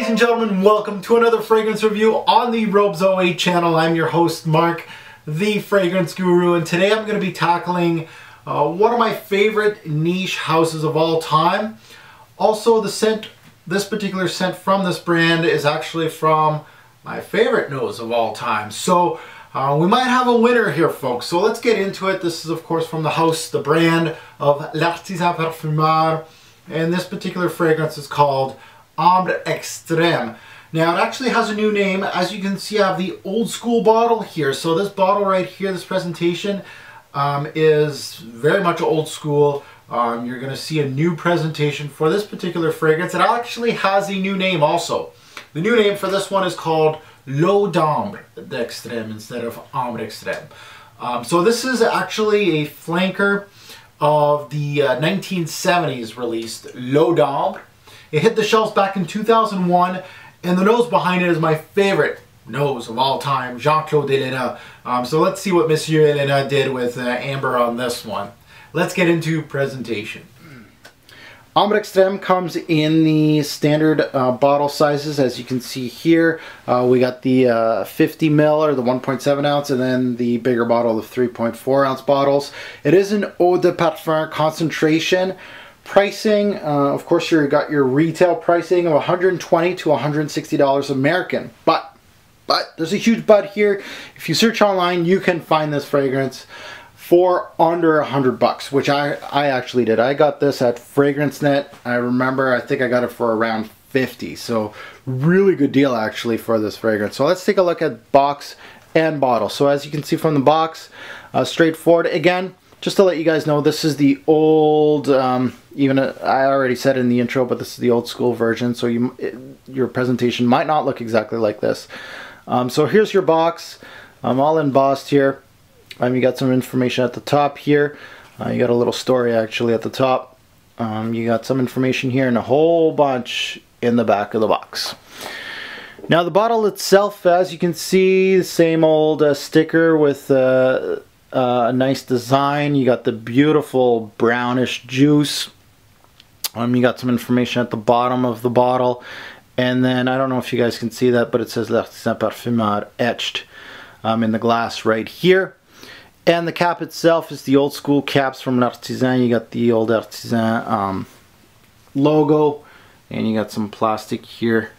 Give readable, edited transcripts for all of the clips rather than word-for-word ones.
Ladies and gentlemen, welcome to another fragrance review on the Robes 08 channel. I'm your host, Mark, the fragrance guru, and today I'm going to be tackling one of my favorite niche houses of all time. Also, the scent, this particular scent from this brand is actually from my favorite nose of all time. So we might have a winner here, folks. So let's get into it. This is, of course, from the house, the brand of l'artisan Parfumeur, and this particular fragrance is called Ambre Extreme. Now it actually has a new name. As you can see, I have the old school bottle here. So this bottle right here, this presentation is very much old school. You're going to see a new presentation for this particular fragrance. It actually has a new name also. The new name for this one is called L'Eau d'Ambre d'Extrême instead of Ambre Extreme. So this is actually a flanker of the 1970s released L'Eau d'Ambre. It hit the shelves back in 2001, and the nose behind it is my favorite nose of all time, Jean-Claude Ellena. So let's see what Monsieur Ellena did with Amber on this one. Let's get into presentation. Ambre Extreme comes in the standard bottle sizes, as you can see here. We got the 50 ml or the 1.7 ounce, and then the bigger bottle of 3.4 ounce bottles. It is an eau de parfum concentration. Pricing, of course, you got your retail pricing of $120 to $160 American. But there's a huge but here. If you search online, you can find this fragrance for under $100, which I actually did. I got this at FragranceNet. I remember, I think I got it for around 50. So really good deal actually for this fragrance. So let's take a look at box and bottle. So as you can see from the box, straightforward. Again, just to let you guys know, this is the old, I already said in the intro, but this is the old school version, so your presentation might not look exactly like this. So here's your box. I'm all embossed here. You got some information at the top here. You got a little story actually at the top. You got some information here and a whole bunch in the back of the box. Now the bottle itself, as you can see, the same old sticker with a nice design. You got the beautiful brownish juice. You got some information at the bottom of the bottle, and then I don't know if you guys can see that, but it says L'Artisan Parfumeur etched in the glass right here. And the cap itself is the old school caps from L'Artisan. You got the old Artisan logo, and you got some plastic here.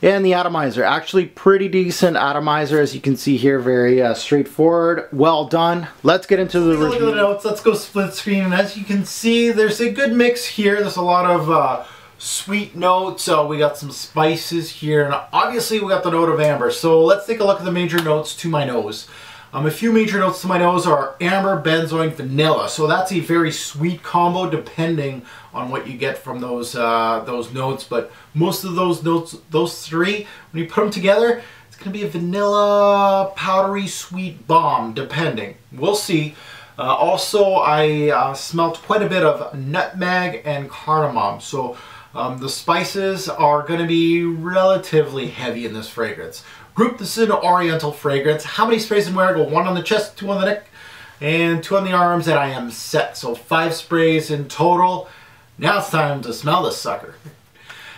And the atomizer, actually pretty decent atomizer, as you can see here, very straightforward, well done. Let's get into the review. Look at the notes. Let's go split screen. And as you can see, there's a good mix here. There's a lot of sweet notes. We got some spices here, and obviously we got the note of amber. So let's take a look at the major notes to my nose. A few major notes to my nose are amber, benzoin, vanilla. So that's a very sweet combo depending on what you get from those notes. But most of those notes, those three, when you put them together, it's going to be a vanilla, powdery, sweet bomb, depending. We'll see. Also, I smelled quite a bit of nutmeg and cardamom. So the spices are going to be relatively heavy in this fragrance. Group, this is an oriental fragrance. How many sprays in wear? I go 1 on the chest, 2 on the neck, and 2 on the arms, and I am set. So 5 sprays in total. Now it's time to smell this sucker.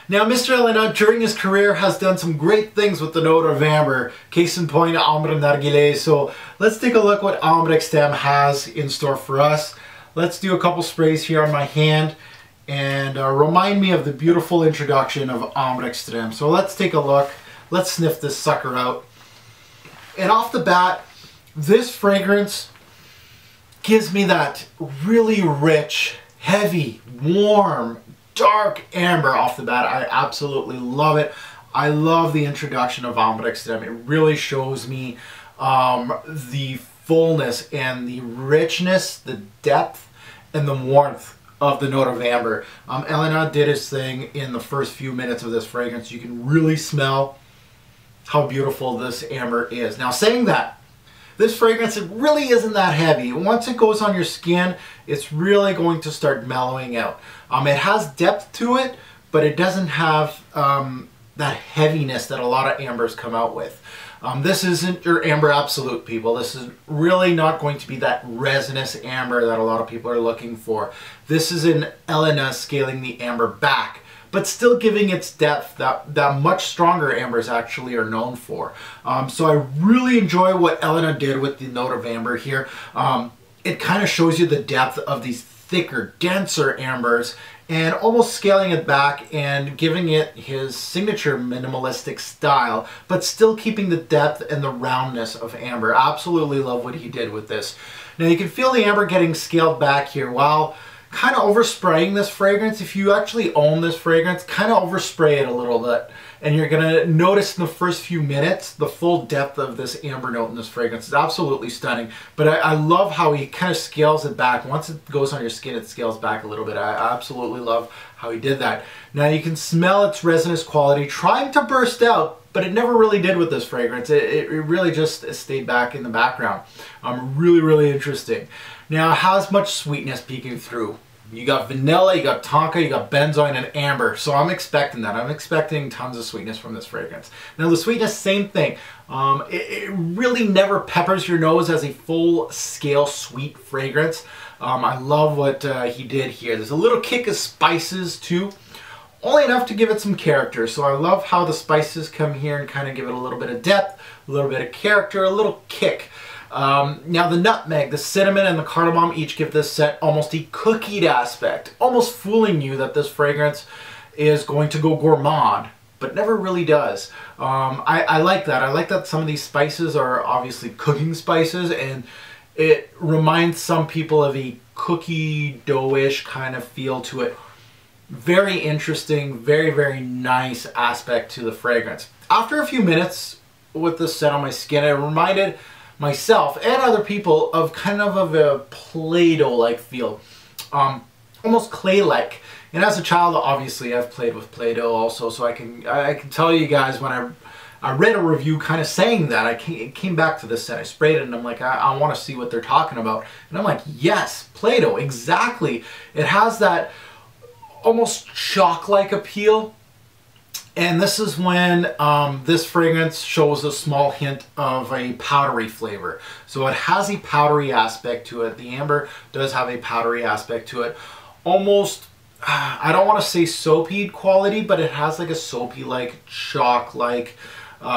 Now, Mr. Ellena, during his career, has done some great things with the note of amber. Case in point, Ambre Narguilé. So let's take a look what Ambre Extreme has in store for us. Let's do a couple sprays here on my hand and remind me of the beautiful introduction of Ambre Extreme. So let's take a look. Let's sniff this sucker out. And off the bat, this fragrance gives me that really rich, heavy, warm, dark amber off the bat. I absolutely love it. I love the introduction of Ambre Extreme. It really shows me the fullness and the richness, the depth, and the warmth of the note of amber. Ellena did his thing in the first few minutes of this fragrance. You can really smell how beautiful this amber is. Now, saying that, this fragrance, it really isn't that heavy. Once it goes on your skin, it's really going to start mellowing out. It has depth to it, but it doesn't have that heaviness that a lot of ambers come out with. This isn't your Amber Absolute, people. This is really not going to be that resinous amber that a lot of people are looking for. This is an Ellena scaling the amber back, but still giving its depth that much stronger ambers actually are known for. So I really enjoy what Elena did with the note of amber here. It kind of shows you the depth of these thicker, denser ambers, and almost scaling it back and giving it his signature minimalistic style, but still keeping the depth and the roundness of amber. Absolutely love what he did with this. Now you can feel the amber getting scaled back here while kind of overspraying this fragrance. If you actually own this fragrance, kind of overspray it a little bit, and you're gonna notice in the first few minutes the full depth of this amber note in this fragrance. It's absolutely stunning, but I love how he kind of scales it back. Once it goes on your skin, it scales back a little bit. I absolutely love how he did that. Now you can smell its resinous quality trying to burst out, but it never really did with this fragrance. It really just stayed back in the background. Really interesting. Now it has much sweetness peeking through. You got vanilla, you got tonka, you got benzoin and amber. So I'm expecting that. I'm expecting tons of sweetness from this fragrance. Now the sweetness, same thing. It really never peppers your nose as a full scale sweet fragrance. I love what he did here. There's a little kick of spices too. Only enough to give it some character. So I love how the spices come here and kind of give it a little bit of depth, a little bit of character, a little kick. Now the nutmeg, the cinnamon, and the cardamom each give this scent almost a cookied aspect, almost fooling you that this fragrance is going to go gourmand, but never really does. I like that. I like that some of these spices are obviously cooking spices, and it reminds some people of a cookie dough-ish kind of feel to it. Very interesting, very nice aspect to the fragrance. After a few minutes with this scent on my skin, it reminded myself and other people of kind of a Play-Doh-like feel. Almost clay-like. And as a child, obviously, I've played with Play-Doh also, so I can tell you guys when I read a review kind of saying that, it came back to this scent. I sprayed it and I'm like, I want to see what they're talking about. And I'm like, yes, Play-Doh, exactly. It has that almost chalk-like appeal. And this is when this fragrance shows a small hint of a powdery flavor. So it has a powdery aspect to it. The amber does have a powdery aspect to it. Almost, I don't want to say soapy quality, but it has like a soapy-like, chalk-like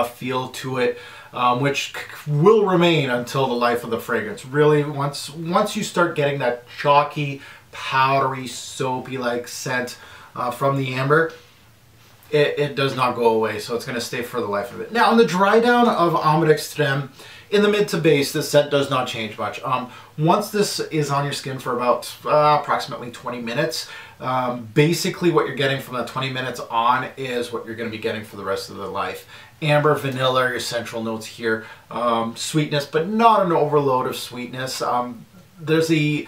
feel to it, which will remain until the life of the fragrance. Really, once you start getting that chalky, powdery, soapy-like scent from the amber, it does not go away, so it's going to stay for the life of it. Now, on the dry down of Ambre Extreme, in the mid to base, this scent does not change much. Once this is on your skin for about approximately 20 minutes, basically what you're getting from that 20 minutes on is what you're going to be getting for the rest of the life. Amber, vanilla are your central notes here. Sweetness, but not an overload of sweetness. There's the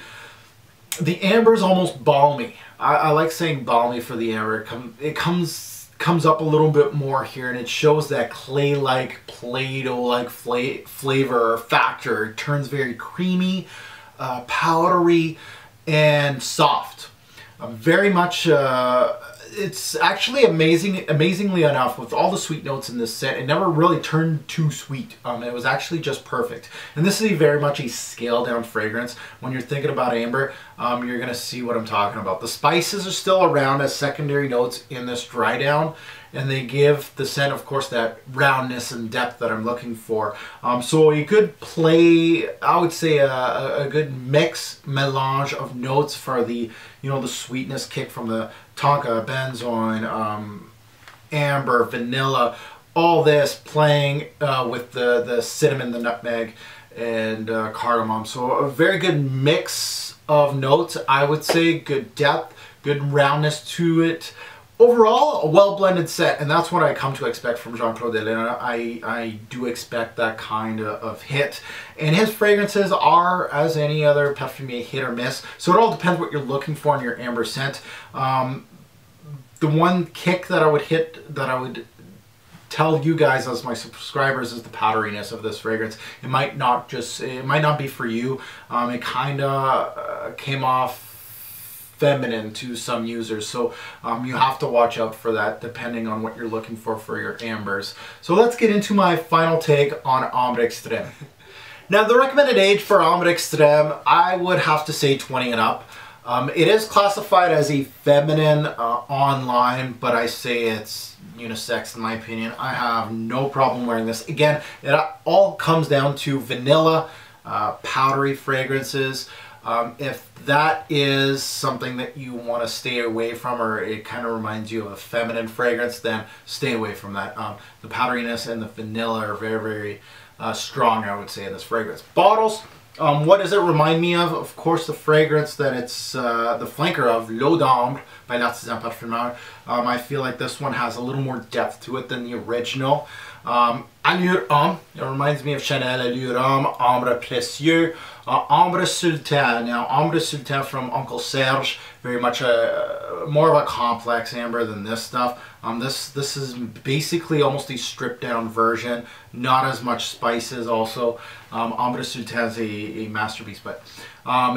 amber is almost balmy. I like saying balmy for the amber. It comes up a little bit more here, and it shows that clay-like, Play-Doh-like flavor or factor. It turns very creamy, powdery, and soft. Very much, it's actually amazingly enough, with all the sweet notes in this scent, it never really turned too sweet. It was actually just perfect. And this is very much a scaled down fragrance. When you're thinking about amber, you're going to see what I'm talking about. The spices are still around as secondary notes in this dry down, and they give the scent, of course, that roundness and depth that I'm looking for. So a good play, I would say a good melange of notes for the, the sweetness kick from the tonka, benzoin, amber, vanilla, all this playing with the cinnamon, the nutmeg, and cardamom. So a very good mix of notes, I would say. Good depth, good roundness to it. Overall, a well-blended set, and that's what I come to expect from Jean-Claude Elena. I do expect that kind of hit. And his fragrances are, as any other parfumier, hit or miss. So it all depends what you're looking for in your amber scent. The one kick that I would tell you guys as my subscribers is the powderiness of this fragrance. It might not be for you. It kind of came off feminine to some users, so you have to watch out for that depending on what you're looking for your ambers. So let's get into my final take on Ambre Extreme. Now, the recommended age for Ambre Extreme, I would have to say 20 and up. It is classified as a feminine online, but I say it's unisex in my opinion. I have no problem wearing this. Again, it all comes down to vanilla, powdery fragrances. If that is something that you want to stay away from, or it kind of reminds you of a feminine fragrance, then stay away from that. The powderiness and the vanilla are very, very strong, I would say, in this fragrance. Bottles. What does it remind me of? Of course, the fragrance that it's the flanker of, L'Eau d'Ambre by Artisan Parfumeur. I feel like this one has a little more depth to it than the original. Allure Homme, it reminds me of Chanel Allure Homme, Ambre Précieux, Ambre Sultan. Now, Ambre Sultan from Uncle Serge, very much more of a complex amber than this stuff. This is basically almost a stripped down version, not as much spices also. Ambre Sultan is a masterpiece, but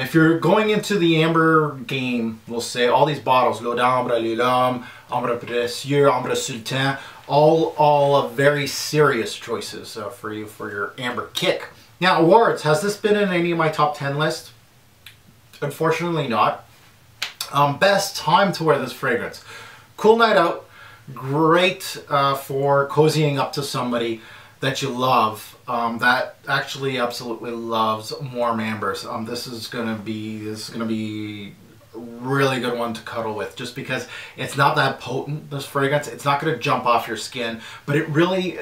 if you're going into the amber game, we'll say all these bottles, L'Eau d'Ambre, Allure Homme, Ambre Précieux, Ambre Sultan, all very serious choices for you for your amber kick. Now, awards. Has this been in any of my top 10 lists? Unfortunately not. Best time to wear this fragrance. Cool night out. Great for cozying up to somebody that you love, that actually absolutely loves warm ambers. This is gonna be a really good one to cuddle with, just because it's not that potent, this fragrance. It's not going to jump off your skin, but it really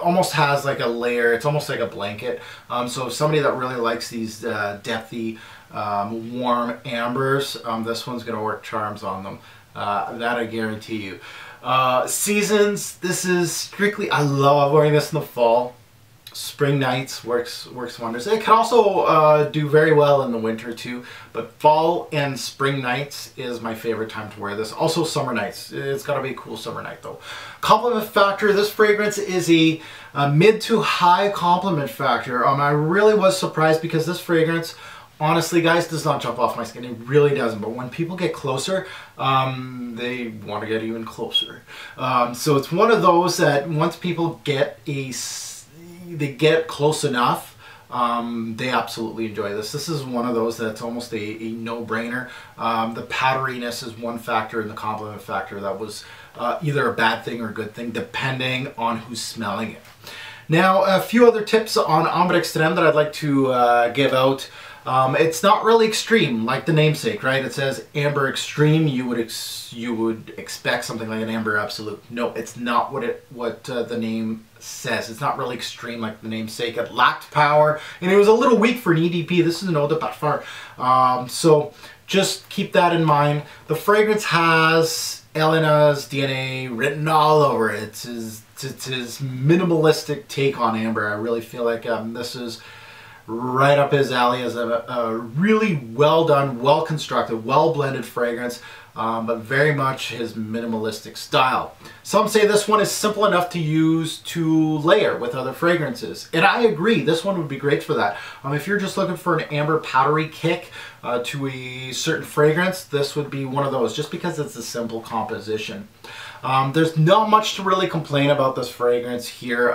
almost has like a layer. It's almost like a blanket. So if somebody that really likes these depthy, warm ambers, this one's going to work charms on them. That I guarantee you. Seasons, this is strictly, I love wearing this in the fall. Spring nights works wonders. It can also do very well in the winter too, but fall and spring nights is my favorite time to wear this. Also summer nights. It's got to be a cool summer night though. Compliment factor, this fragrance is a mid to high compliment factor. I really was surprised because this fragrance, honestly guys, does not jump off my skin. It really doesn't. But when people get closer, they want to get even closer. So it's one of those that once people get they get close enough, they absolutely enjoy this. This is one of those that's almost a no-brainer. The powderiness is one factor in the compliment factor that was either a bad thing or a good thing, depending on who's smelling it. Now, a few other tips on Ambre Extreme that I'd like to give out. It's not really extreme, like the namesake, right? It says Amber Extreme. You would expect something like an Amber Absolute. No, it's not what the name says. It's not really extreme like the namesake. It lacked power, and it was a little weak for an EDP. This is an eau de parfum. So just keep that in mind. The fragrance has Elena's DNA written all over it. It's his minimalistic take on amber. I really feel like this is right up his alley as a really well done, well constructed, well blended fragrance, but very much his minimalistic style. Some say this one is simple enough to use to layer with other fragrances, and I agree, this one would be great for that. If you're just looking for an amber powdery kick to a certain fragrance, this would be one of those, just because it's a simple composition. There's not much to really complain about this fragrance here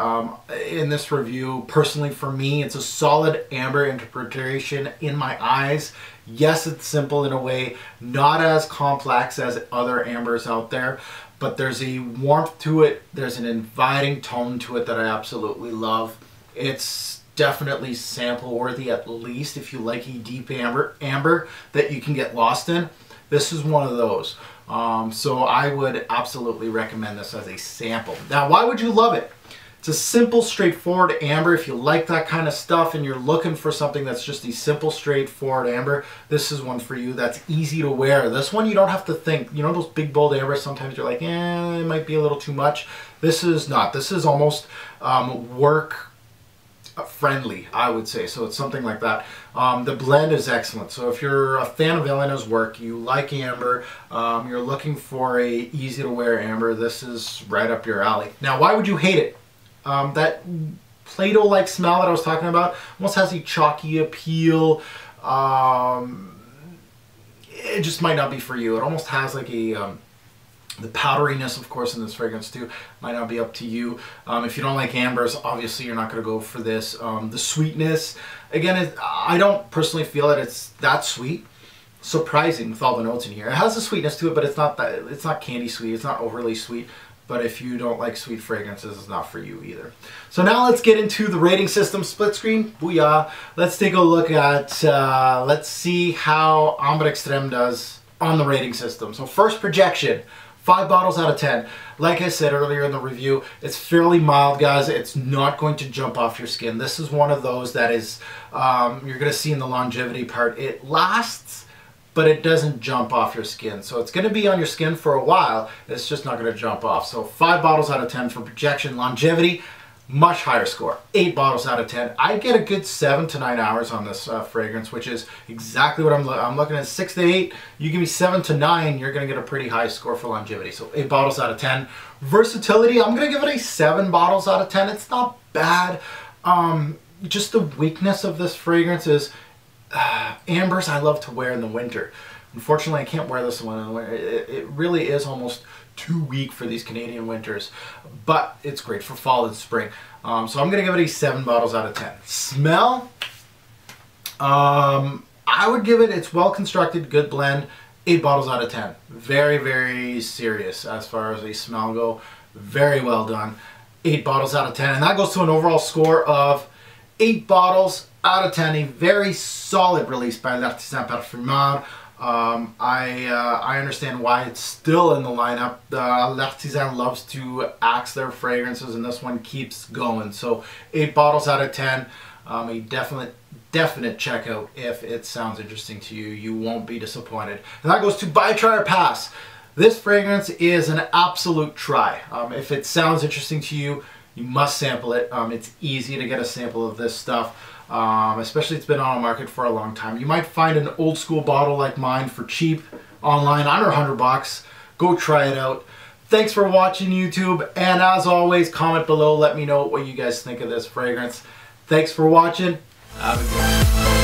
in this review. Personally, for me, it's a solid amber interpretation in my eyes. Yes, it's simple in a way, not as complex as other ambers out there, but there's a warmth to it. There's an inviting tone to it that I absolutely love. It's definitely sample worthy, at least if you like a deep amber that you can get lost in. This is one of those. So I would absolutely recommend this as a sample. Now, why would you love it? It's a simple, straightforward amber. If you like that kind of stuff and you're looking for something that's just a simple, straightforward amber, this is one for you. That's easy to wear. This one you don't have to think. You know those big, bold ambers, sometimes you're like, it might be a little too much. This is not. This is almost work friendly, I would say. So it's something like that. The blend is excellent. So if you're a fan of Elena's work, you like amber, you're looking for a easy to wear amber, this is right up your alley. Now, why would you hate it? That Play-Doh-like smell that I was talking about almost has a chalky appeal. It just might not be for you. It almost has like a the powderiness, of course, in this fragrance too, might not be up to you. If you don't like ambers, obviously you're not going to go for this. The sweetness, again, I don't personally feel that it's that sweet. surprising with all the notes in here. It has a sweetness to it, but it's not candy sweet. It's not overly sweet. But if you don't like sweet fragrances, it's not for you either. So now let's get into the rating system. Split screen, booyah. Let's take a look at, let's see how Ambre Extreme does on the rating system. So first projection, 5 bottles out of 10. Like I said earlier in the review, it's fairly mild, guys. It's not going to jump off your skin. This is one of those that is, you're going to see in the longevity part, it lasts, but it doesn't jump off your skin. So it's going to be on your skin for a while. It's just not going to jump off. So 5 bottles out of 10 for projection. Longevity, much higher score. 8 bottles out of 10. I get a good 7 to 9 hours on this fragrance, which is exactly what I'm looking at. 6 to 8. You give me 7 to 9, you're going to get a pretty high score for longevity. So 8 bottles out of 10. Versatility, I'm going to give it a 7 bottles out of 10. It's not bad. Just the weakness of this fragrance is ambers I love to wear in the winter. Unfortunately, I can't wear this one in the winter. It really is almost too weak for these Canadian winters, but it's great for fall and spring. So I'm going to give it a 7 bottles out of 10. Smell, I would give it, it's well constructed, good blend, 8 bottles out of 10. Very, very serious as far as a smell go. Very well done. 8 bottles out of 10. And that goes to an overall score of 8 bottles out of 10. A very solid release by L'Artisan Parfumeur. I understand why it's still in the lineup. L'Artisan loves to axe their fragrances, and this one keeps going. So 8 bottles out of 10. A definite checkout if it sounds interesting to you. You won't be disappointed. And that goes to buy, try, or pass. This fragrance is an absolute try. If it sounds interesting to you, you must sample it. It's easy to get a sample of this stuff. Especially it's been on the market for a long time. You might find an old school bottle like mine for cheap online, under $100. Go try it out. Thanks for watching, YouTube, and as always, comment below, let me know what you guys think of this fragrance. Thanks for watching. Have a good one.